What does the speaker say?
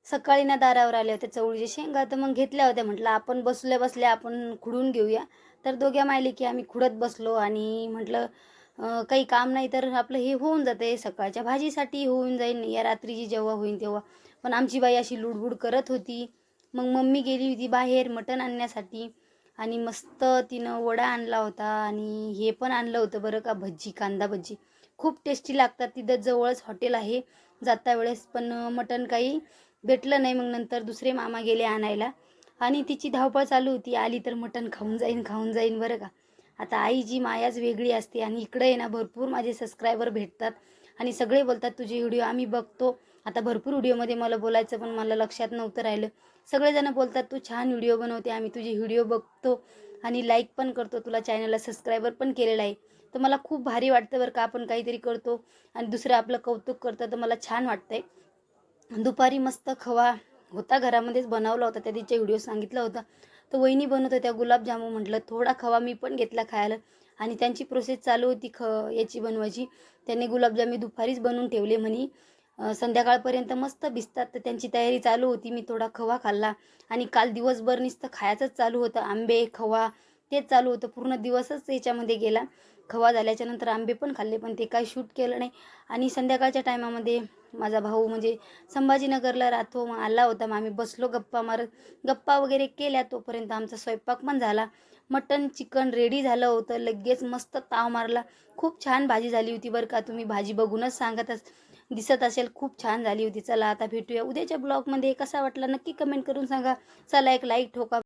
सकाळी ना दारावर आल्या होत्या चवळीच्या शेंगा, तर मग घेतल्या होत्या. म्हटलं आपण बसल्या बसल्या आपण खुडून घेऊया. तर दोघ्या मायलेकी आम्ही खुडत बसलो आणि म्हटलं काही काम नाही तर आपलं हे होऊन जाते, सकाळच्या भाजीसाठी होऊन जाईल या रात्रीची जेव्हा होईल तेव्हा. पण आमची बाई अशी लुडबुड करत होती. मग मम्मी गेली होती बाहेर मटण आणण्यासाठी आणि मस्त तिनं वडा आणला होता आणि हे पण आणलं होतं बरं का, भज्जी, कांदा भज्जी. खूप टेस्टी लागतात. तिथं जवळच हॉटेल आहे जाता वेळेस. पण मटण काही भेटलं नाही. मग नंतर दुसरे मामा गेले आणायला आणि तिची धावपळ चालू होती. आली तर मटण खाऊन जाईन खाऊन जाईन बरं का. आता आईची मायाच वेगळी असते. आणि इकडे आहे ना भरपूर माझे सबस्क्रायबर भेटतात आणि सगळे बोलतात तुझे व्हिडिओ आम्ही बघतो. आता भरपूर व्हिडिओमध्ये मला बोलायचं पण मला लक्षात नव्हतं राहिलं. सगळेजण बोलतात तू छान व्हिडिओ बनवते, आम्ही तुझे व्हिडिओ बघतो आणि लाईक पण करतो, तुला चॅनलला सबस्क्रायबर पण केलेलं आहे. तर मला खूप भारी वाटतं बरं का, आपण काहीतरी करतो आणि दुसरं आपलं कौतुक करतं तर मला छान वाटतंय. दुपारी मस्त खवा होता घरामध्येच बनवला होता, त्या तिच्या व्हिडिओ सांगितला होता. तर वहिनी बनवत होत्या गुलाबजामुन. म्हटलं थोडा खवा मी पण घेतला खायला आणि त्यांची प्रोसेस चालू होती याची बनवायची. त्यांनी गुलाबजामुन दुपारीच बनवून ठेवले म्हणे संध्याकाळपर्यंत मस्त भिजतात. तर त्यांची तयारी चालू होती. मी थोडा खवा खाल्ला आणि काल दिवसभर नुसतं खायचंच चालू होतं. आंबे खवा तेच चालू होतं. पूर्ण दिवसच याच्यामध्ये गेला. खवा झाल्याच्या नंतर आंबे पण खाल्ले पण ते काही शूट केलं नाही. आणि संध्याकाळच्या टायमामध्ये माझा भाऊ म्हणजे संभाजीनगरला राहतो, मग आला होता. मग आम्ही बसलो गप्पा मारत, गप्पा वगैरे केल्या. तोपर्यंत आमचा स्वयंपाक पण झाला. मटन चिकन रेडी झालं होतं. लगेच मस्त ताव मारला. खूप छान भाजी झाली होती बरं का. तुम्ही भाजी बघूनच दिसत असेल खूप छान झाली होती. चला आता भेटूया उद्याच्या ब्लॉगमध्ये. कसा वाटला नक्की कमेंट करून सांगा. चला एक लाईक ठोका.